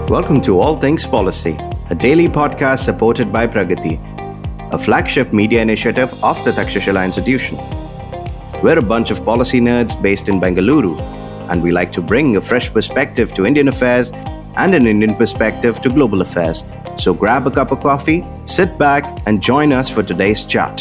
Welcome to All Things Policy, a daily podcast supported by Pragati, a flagship media initiative of the Takshashila Institution. We're a bunch of policy nerds based in Bengaluru, and we like to bring a fresh perspective to Indian affairs and an Indian perspective to global affairs. So grab a cup of coffee, sit back, and join us for today's chat.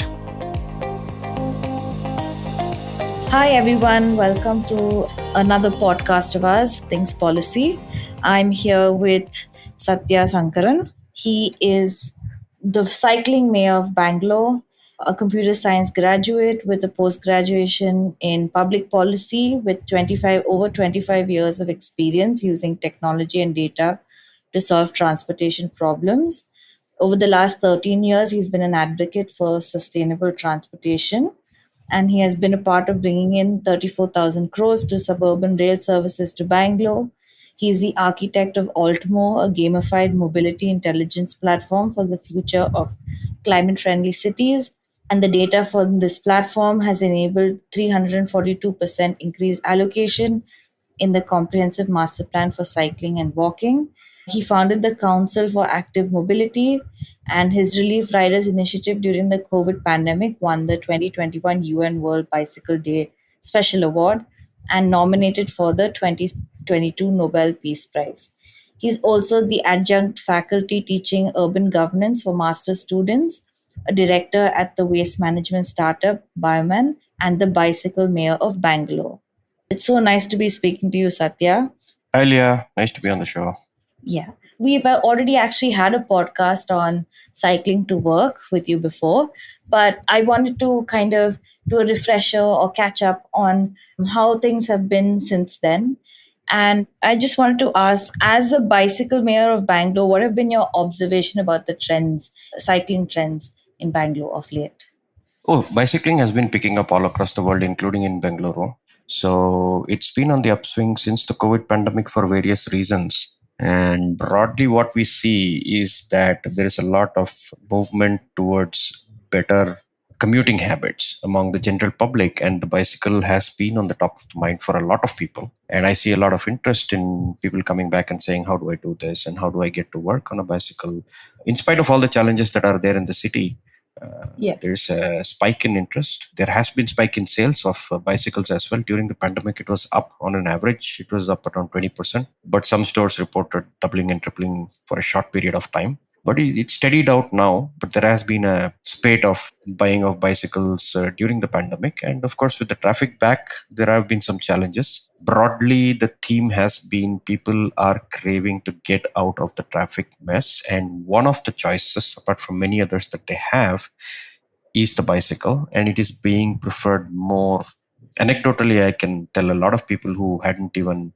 Hi everyone, welcome to another podcast of ours, Things Policy. I'm here with Sathya Sankaran. He is the Cycling Mayor of Bangalore, a computer science graduate with a post-graduation in public policy with over 25 years of experience using technology and data to solve transportation problems. Over the last 13 years, he's been an advocate for sustainable transportation, and he has been a part of bringing in 34,000 crores to suburban rail services to Bangalore. He's the architect of Altmo, a gamified mobility intelligence platform for the future of climate-friendly cities. And the data from this platform has enabled 342% increased allocation in the comprehensive master plan for cycling and walking. He founded the Council for Active Mobility, and his Relief Riders initiative during the COVID pandemic won the 2021 UN World Bicycle Day Special Award and nominated for the 2022 Nobel Peace Prize. He's also the adjunct faculty teaching urban governance for master's students, a director at the waste management startup Bioman, and the Bicycle Mayor of Bangalore. It's so nice to be speaking to you, Satya. Hi, Leah. Nice to be on the show. Yeah. We've already actually had a podcast on cycling to work with you before, but I wanted to kind of do a refresher or catch up on how things have been since then. And I just wanted to ask, as the Bicycle Mayor of Bangalore, what have been your observation about the trends, cycling trends in Bangalore of late? Bicycling has been picking up all across the world, including in Bangalore. So it's been on the upswing since the COVID pandemic for various reasons. And broadly, what we see is that there is a lot of movement towards better commuting habits among the general public, and the bicycle has been on the top of the mind for a lot of people. And I see a lot of interest in people coming back and saying, how do I do this? And how do I get to work on a bicycle? In spite of all the challenges that are there in the city, there's a spike in interest. There has been spike in sales of bicycles as well. During the pandemic, it was up on an average. It was up around 20%. But some stores reported doubling and tripling for a short period of time. But it's steadied out now. But there has been a spate of buying of bicycles during the pandemic. And of course, with the traffic back, there have been some challenges. Broadly, the theme has been people are craving to get out of the traffic mess. And one of the choices, apart from many others that they have, is the bicycle. And it is being preferred more. Anecdotally, I can tell a lot of people who hadn't even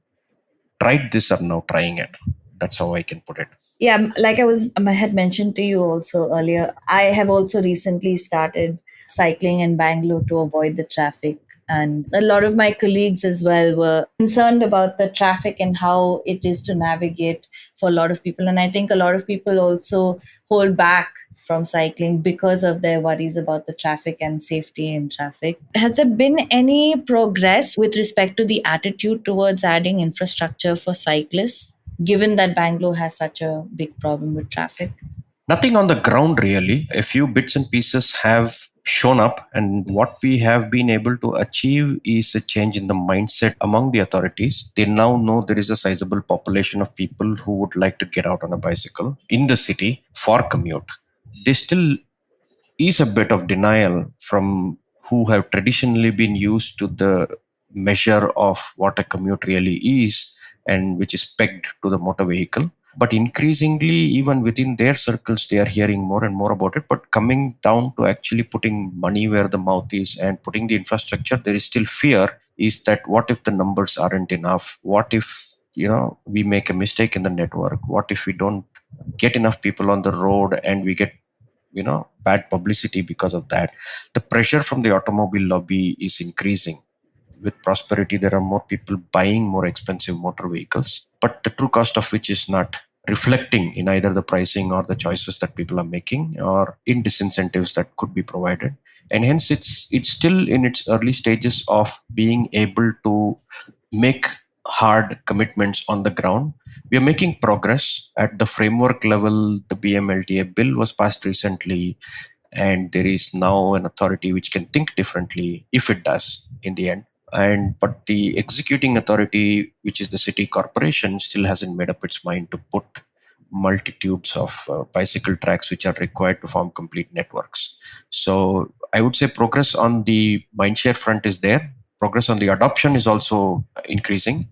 tried this are now trying it. That's how I can put it. Yeah, like I had mentioned to you also earlier, I have also recently started cycling in Bangalore to avoid the traffic. And a lot of my colleagues as well were concerned about the traffic and how it is to navigate for a lot of people. And I think a lot of people also hold back from cycling because of their worries about the traffic and safety in traffic. Has there been any progress with respect to the attitude towards adding infrastructure for cyclists, given that Bangalore has such a big problem with traffic? Nothing on the ground really. A few bits and pieces have shown up, and what we have been able to achieve is a change in the mindset among the authorities. They now know there is a sizable population of people who would like to get out on a bicycle in the city for commute. There still is a bit of denial from who have traditionally been used to the measure of what a commute really is, and which is pegged to the motor vehicle. But increasingly, even within their circles, they are hearing more and more about it. But coming down to actually putting money where the mouth is and putting the infrastructure, there is still fear is that what if the numbers aren't enough? What if, we make a mistake in the network? What if we don't get enough people on the road and we get, bad publicity because of that? The pressure from the automobile lobby is increasing. With prosperity, there are more people buying more expensive motor vehicles, but the true cost of which is not reflecting in either the pricing or the choices that people are making or in disincentives that could be provided. And hence, it's still in its early stages of being able to make hard commitments on the ground. We are making progress at the framework level. The BMLTA bill was passed recently, and there is now an authority which can think differently if it does in the end. And but the executing authority, which is the city corporation, still hasn't made up its mind to put multitudes of bicycle tracks which are required to form complete networks. So I would say progress on the mindshare front is there. Progress on the adoption is also increasing,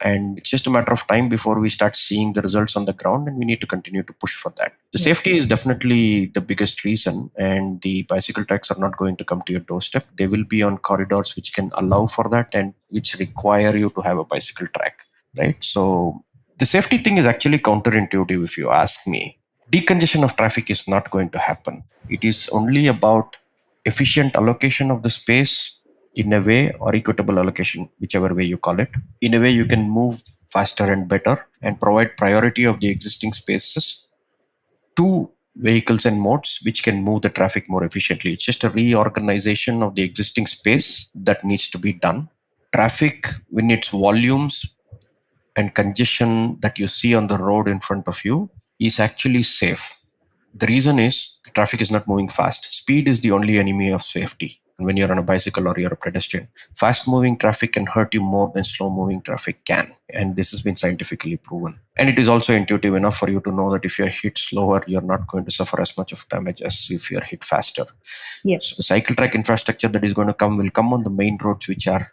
and it's just a matter of time before we start seeing the results on the ground, and we need to continue to push for that. The Yeah. safety is definitely the biggest reason, and the bicycle tracks are not going to come to your doorstep. They will be on corridors which can allow for that and which require you to have a bicycle track, right? So the safety thing is actually counterintuitive if you ask me. Decongestion of traffic is not going to happen. It is only about efficient allocation of the space in a way, or equitable allocation, whichever way you call it. In a way, you can move faster and better and provide priority of the existing spaces to vehicles and modes which can move the traffic more efficiently. It's just a reorganization of the existing space that needs to be done. Traffic, when its volumes and congestion that you see on the road in front of you, is actually safe. The reason is the traffic is not moving fast. Speed is the only enemy of safety. And when you're on a bicycle or you're a pedestrian, fast moving traffic can hurt you more than slow moving traffic can. And this has been scientifically proven. And it is also intuitive enough for you to know that if you're hit slower, you're not going to suffer as much of damage as if you're hit faster. Yeah. So the cycle track infrastructure that is going to come will come on the main roads, which are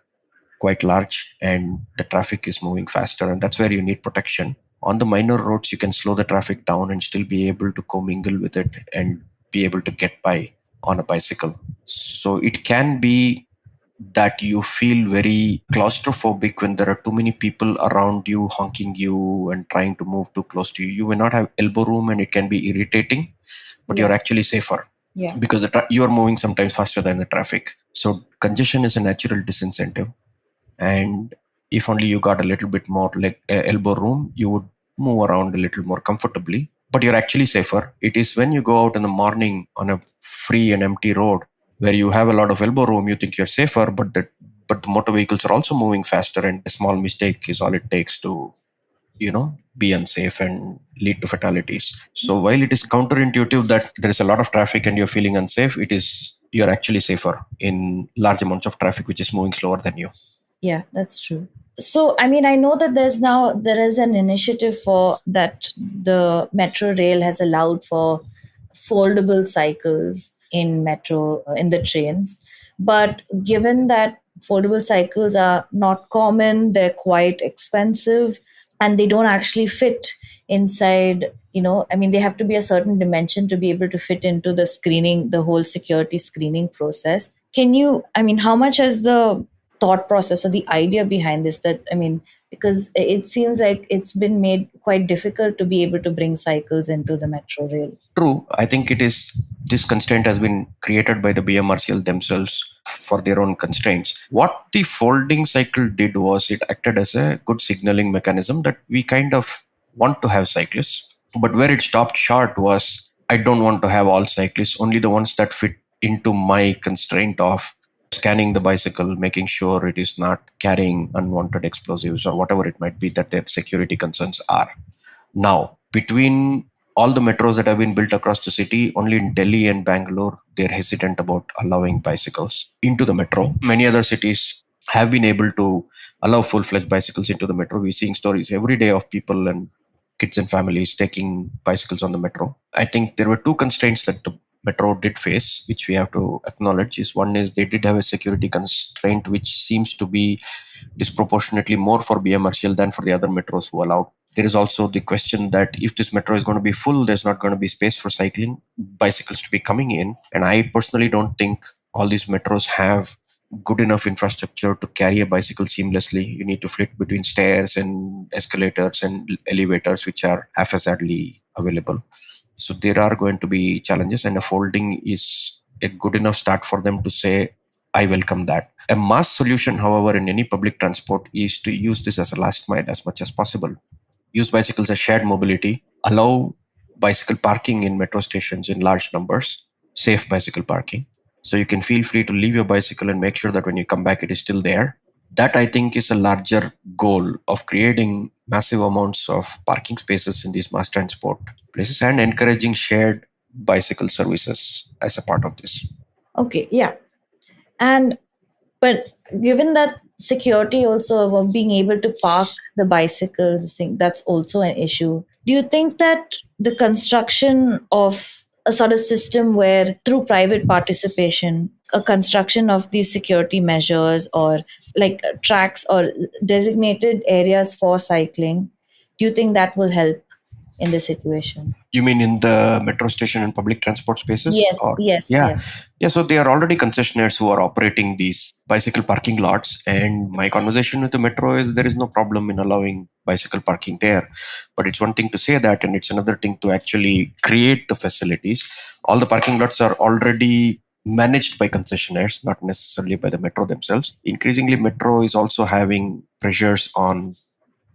quite large and the traffic is moving faster, and that's where you need protection. On the minor roads, you can slow the traffic down and still be able to commingle with it and be able to get by on a bicycle. So it can be that you feel very claustrophobic when there are too many people around you honking you and trying to move too close to you. You may not have elbow room and it can be irritating, but Yeah. you're actually safer. Yeah. Because you are moving sometimes faster than the traffic. So congestion is a natural disincentive, and if only you got a little bit more like elbow room, you would move around a little more comfortably, but you're actually safer. It is when you go out in the morning on a free and empty road where you have a lot of elbow room, you think you're safer, but the motor vehicles are also moving faster, and a small mistake is all it takes to be unsafe and lead to fatalities. So while it is counterintuitive that there is a lot of traffic and you're feeling unsafe, you're actually safer in large amounts of traffic which is moving slower than you. Yeah, that's true. So, I mean, I know that there is an initiative for that the metro rail has allowed for foldable cycles in metro in the trains, but given that foldable cycles are not common, they're quite expensive, and they don't actually fit inside. I mean, they have to be a certain dimension to be able to fit into the whole security screening process. I mean, how much has the thought process or the idea behind this, that I mean, because it seems like it's been made quite difficult to be able to bring cycles into the metro rail. True. I think this constraint has been created by the BMRCL themselves for their own constraints. What the folding cycle did was it acted as a good signaling mechanism that we kind of want to have cyclists. But where it stopped short was, I don't want to have all cyclists, only the ones that fit into my constraint of scanning the bicycle, making sure it is not carrying unwanted explosives or whatever it might be that their security concerns are. Now, between all the metros that have been built across the city, only in Delhi and Bangalore, they're hesitant about allowing bicycles into the metro. Many other cities have been able to allow full-fledged bicycles into the metro. We're seeing stories every day of people and kids and families taking bicycles on the metro. I think there were two constraints that the metro did face, which we have to acknowledge. Is one is they did have a security constraint, which seems to be disproportionately more for BMRCL than for the other metros who allowed. There is also the question that if this metro is going to be full, there's not going to be space for bicycles to be coming in. And I personally don't think all these metros have good enough infrastructure to carry a bicycle seamlessly. You need to flit between stairs and escalators and elevators, which are haphazardly available. So there are going to be challenges, and a folding is a good enough start for them to say, I welcome that. A mass solution, however, in any public transport is to use this as a last mile as much as possible. Use bicycles as shared mobility, allow bicycle parking in metro stations in large numbers, safe bicycle parking. So you can feel free to leave your bicycle and make sure that when you come back, it is still there. That I think is a larger goal of creating massive amounts of parking spaces in these mass transport places and encouraging shared bicycle services as a part of this. Okay, yeah. And but given that security also of being able to park the bicycles, I think that's also an issue. Do you think that the construction of a sort of system where through private participation, a construction of these security measures or like tracks or designated areas for cycling, do you think that will help in this situation? You mean in the metro station and public transport spaces? Yes, Or yes, yeah, yes. yeah. So they are already concessionaires who are operating these bicycle parking lots. And my conversation with the metro is there is no problem in allowing bicycle parking there. But it's one thing to say that, and it's another thing to actually create the facilities. All the parking lots are already managed by concessionaires, not necessarily by the metro themselves. Increasingly, metro is also having pressures on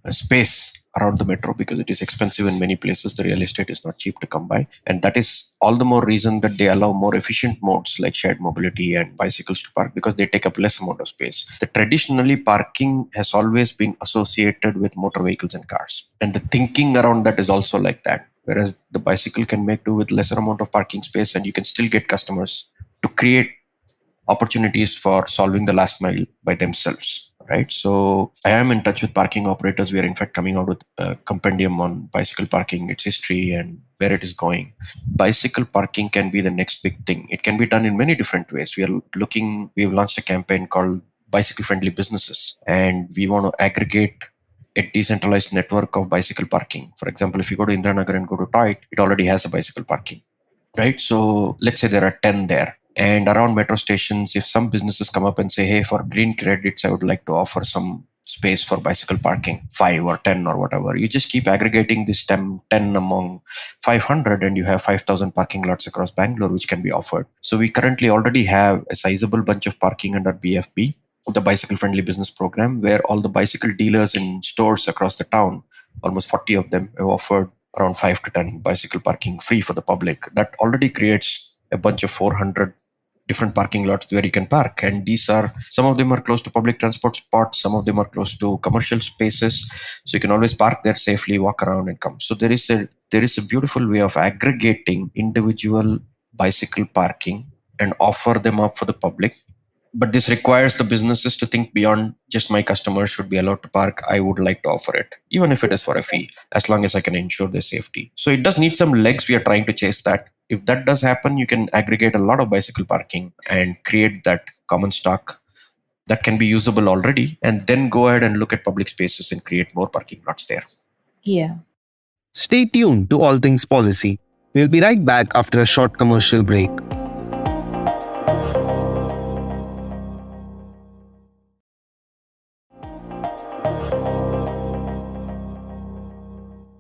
space around the metro because it is expensive in many places. The real estate is not cheap to come by, and that is all the more reason that they allow more efficient modes like shared mobility and bicycles to park because they take up less amount of space. The traditionally parking has always been associated with motor vehicles and cars, and the thinking around that is also like that. Whereas the bicycle can make do with lesser amount of parking space, and you can still get customers to create opportunities for solving the last mile by themselves, right? So I am in touch with parking operators. We are in fact coming out with a compendium on bicycle parking, its history and where it is going. Bicycle parking can be the next big thing. It can be done in many different ways. We've launched a campaign called Bicycle Friendly Businesses, and we want to aggregate a decentralized network of bicycle parking. For example, if you go to Indranagar and go to Toy, it already has a bicycle parking, right? So let's say there are 10 there. And around metro stations, if some businesses come up and say, hey, for green credits, I would like to offer some space for bicycle parking, 5 or 10 or whatever. You just keep aggregating this 10 among 500 and you have 5,000 parking lots across Bangalore, which can be offered. So we currently already have a sizable bunch of parking under BFB, the Bicycle Friendly Business Program, where all the bicycle dealers in stores across the town, almost 40 of them, have offered around 5 to 10 bicycle parking free for the public. That already creates a bunch of 400 different parking lots where you can park, and these are, some of them are close to public transport spots, some of them are close to commercial spaces, so you can always park there safely, walk around and come. So there is a beautiful way of aggregating individual bicycle parking and offer them up for the public. But this requires the businesses to think beyond just my customers should be allowed to park. I would like to offer it, even if it is for a fee, as long as I can ensure their safety. So it does need some legs. We are trying to chase that. If that does happen, you can aggregate a lot of bicycle parking and create that common stock that can be usable already, and then go ahead and look at public spaces and create more parking lots there. Yeah. Stay tuned to All Things Policy. We'll be right back after a short commercial break.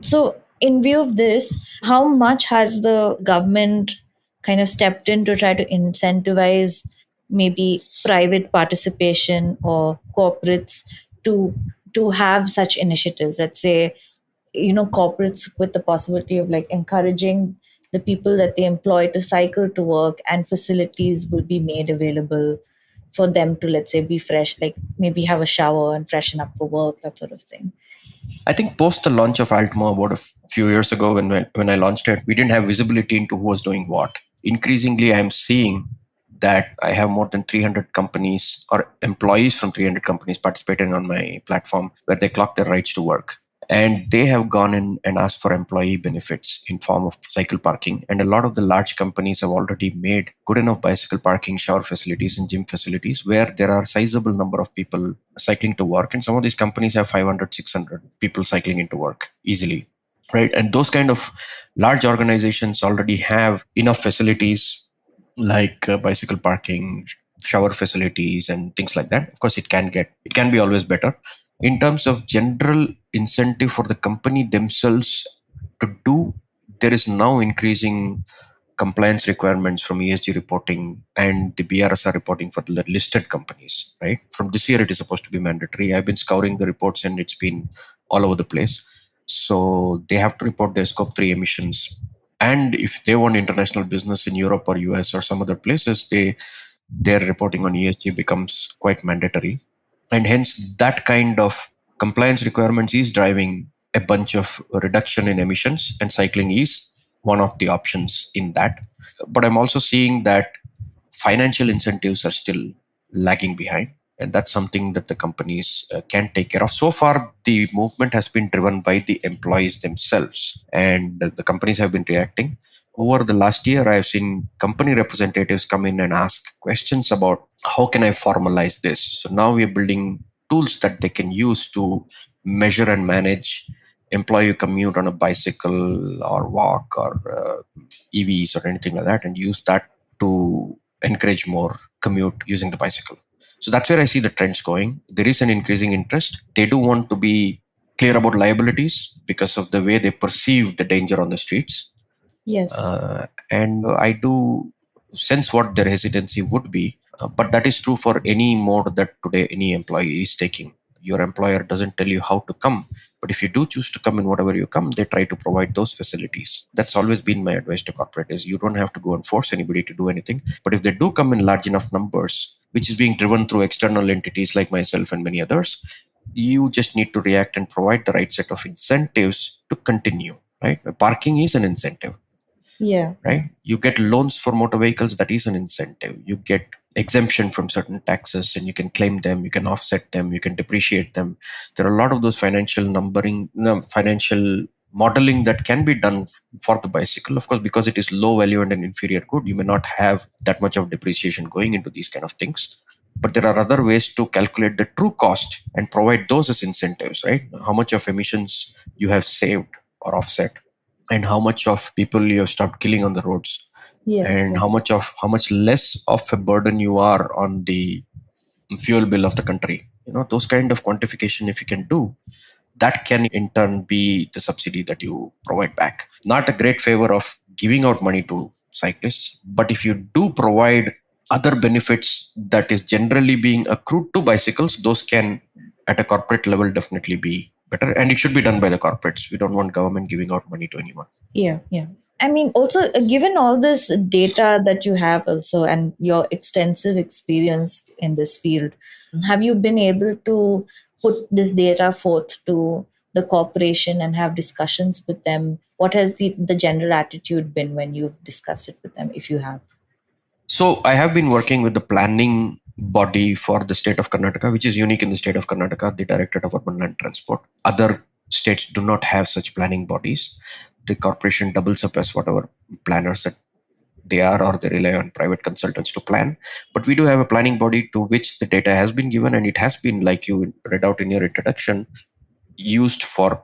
So, in view of this, how much has the government kind of stepped in to try to incentivize maybe private participation or corporates to have such initiatives? Let's say, corporates with the possibility of like encouraging the people that they employ to cycle to work, and facilities will be made available for them to, let's say, be fresh, like maybe have a shower and freshen up for work, that sort of thing. I think post the launch of Altmo about a few years ago, when I launched it, we didn't have visibility into who was doing what. Increasingly, I'm seeing that I have more than 300 companies or employees from 300 companies participating on my platform where they clock their rights to work. And they have gone in and asked for employee benefits in form of cycle parking. And a lot of the large companies have already made good enough bicycle parking, shower facilities and gym facilities where there are sizable number of people cycling to work. And some of these companies have 500, 600 people cycling into work easily. Right. And those kind of large organizations already have enough facilities like bicycle parking, shower facilities and things like that. Of course, it can be always better. In terms of general incentive for the company themselves to do, there is now increasing compliance requirements from ESG reporting and the BRSR reporting for the listed companies, right? From this year, it is supposed to be mandatory. I've been scouring the reports and it's been all over the place. So they have to report their scope 3 emissions. And if they want international business in Europe or US or some other places, their reporting on ESG becomes quite mandatory. And hence that kind of compliance requirements is driving a bunch of reduction in emissions, and cycling is one of the options in that. But I'm also seeing that financial incentives are still lagging behind, and that's something that the companies can take care of. So far the movement has been driven by the employees themselves, and the companies have been reacting. Over the last year, I've seen company representatives come in and ask questions about how can I formalize this. So now we're building tools that they can use to measure and manage employee commute on a bicycle or walk or EVs or anything like that, and use that to encourage more commute using the bicycle. So that's where I see the trends going. There is an increasing interest. They do want to be clear about liabilities because of the way they perceive the danger on the streets. Yes. And I do sense what their hesitancy would be, but that is true for any mode that today any employee is taking. Your employer doesn't tell you how to come, but if you do choose to come in whatever you come, they try to provide those facilities. That's always been my advice to corporate: is you don't have to go and force anybody to do anything, but if they do come in large enough numbers, which is being driven through external entities like myself and many others, you just need to react and provide the right set of incentives to continue. Right, parking is an incentive. Yeah. Right, you get loans for motor vehicles, that is an incentive. You get exemption from certain taxes and you can claim them, you can offset them, you can depreciate them. There are a lot of those financial numbering, financial modeling that can be done for the bicycle. Of course, because it is low value and an inferior good, you may not have that much of depreciation going into these kind of things, but there are other ways to calculate the true cost and provide those as incentives. Right, how much of emissions you have saved or offset, and how much of people you have stopped killing on the roads, Yes. and how much less of a burden you are on the fuel bill of the country. Those kind of quantification, if you can do, that can in turn be the subsidy that you provide back. Not a great favor of giving out money to cyclists, but if you do provide other benefits that is generally being accrued to bicycles, those can at a corporate level definitely be better, and it should be done by the corporates. We don't want government giving out money to anyone. Yeah. Yeah. I mean, also, given all this data that you have, also, and your extensive experience in this field, have you been able to put this data forth to the corporation and have discussions with them? What has the general attitude been when you've discussed it with them, if you have? So I have been working with the planning body for the state of Karnataka, which is unique in the state of Karnataka, the Directorate of Urban Land Transport. Other states do not have such planning bodies. The corporation doubles up as whatever planners that they are, or they rely on private consultants to plan. But we do have a planning body to which the data has been given, and it has been, like you read out in your introduction, used for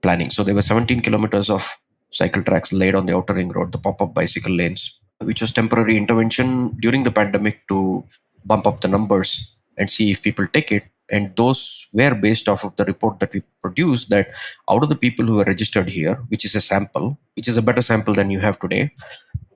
planning. So there were 17 kilometers of cycle tracks laid on the outer ring road, the pop-up bicycle lanes, which was temporary intervention during the pandemic to bump up the numbers and see if people take it. And those were based off of the report that we produced, that out of the people who were registered here, which is a sample, which is a better sample than you have today,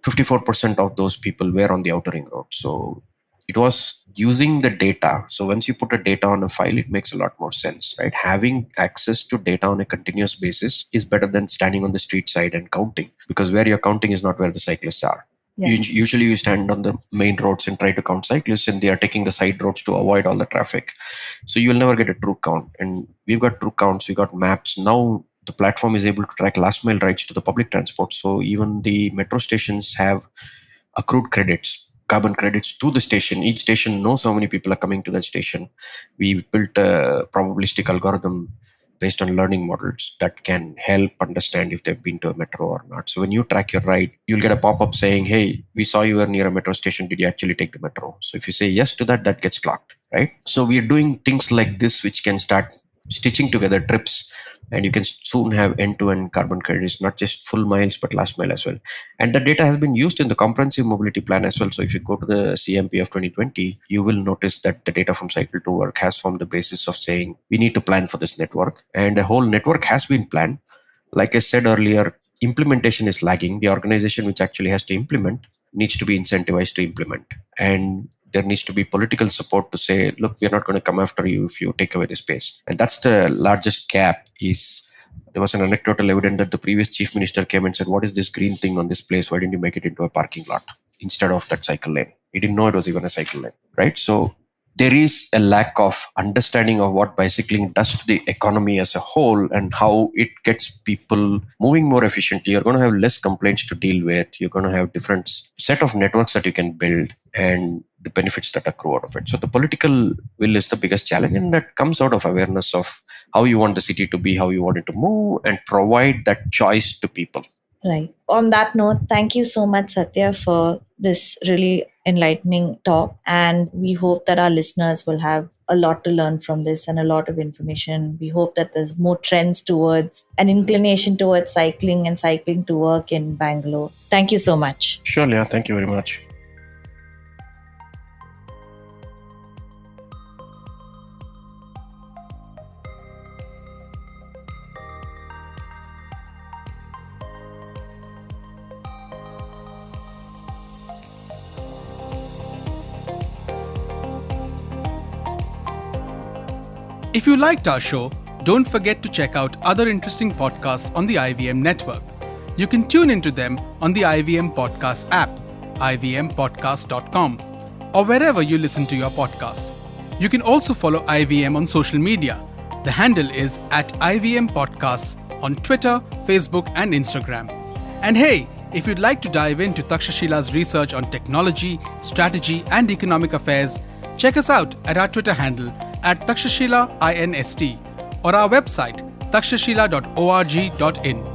54% of those people were on the outer ring road. So it was using the data. So once you put a data on a file, it makes a lot more sense, right? Having access to data on a continuous basis is better than standing on the street side and counting, because where you're counting is not where the cyclists are. Yeah. Usually you stand on the main roads and try to count cyclists, and they are taking the side roads to avoid all the traffic. So you will never get a true count. And we've got true counts, we got maps. Now the platform is able to track last mile rides to the public transport. So even the metro stations have accrued credits, carbon credits to the station. Each station knows how many people are coming to that station. We built a probabilistic algorithm based on learning models that can help understand if they've been to a metro or not. So when you track your ride, you'll get a pop-up saying, hey, we saw you were near a metro station. Did you actually take the metro? So if you say yes to that, that gets clocked, right? So we're doing things like this, which can start stitching together trips, and you can soon have end-to-end carbon credits, not just full miles, but last mile as well. And the data has been used in the comprehensive mobility plan as well. So if you go to the CMP of 2020, you will notice that the data from Cycle to Work has formed the basis of saying we need to plan for this network, and a whole network has been planned. Like I said earlier, implementation is lagging. The organization which actually has to implement needs to be incentivized to implement, and there needs to be political support to say, look, we're not going to come after you if you take away the space. And that's the largest gap. Is there was an anecdotal evidence that the previous chief minister came and said, what is this green thing on this place? Why didn't you make it into a parking lot instead of that cycle lane? He didn't know it was even a cycle lane, right? So there is a lack of understanding of what bicycling does to the economy as a whole and how it gets people moving more efficiently. You're going to have less complaints to deal with. You're going to have different set of networks that you can build and the benefits that accrue out of it. So the political will is the biggest challenge, and that comes out of awareness of how you want the city to be, how you want it to move, and provide that choice to people. Right. On that note, thank you so much, Satya, for this really enlightening talk. And we hope that our listeners will have a lot to learn from this and a lot of information. We hope that there's more trends towards an inclination towards cycling and cycling to work in Bangalore. Thank you so much. Sure, Leah. Thank you very much. If you liked our show, don't forget to check out other interesting podcasts on the IVM network. You can tune into them on the IVM Podcast app, ivmpodcast.com, or wherever you listen to your podcasts. You can also follow IVM on social media. The handle is @IVM Podcasts on Twitter, Facebook, and Instagram. And hey, if you'd like to dive into Takshashila's research on technology, strategy, and economic affairs, check us out at our Twitter handle @Takshashila INST or our website takshashila.org.in.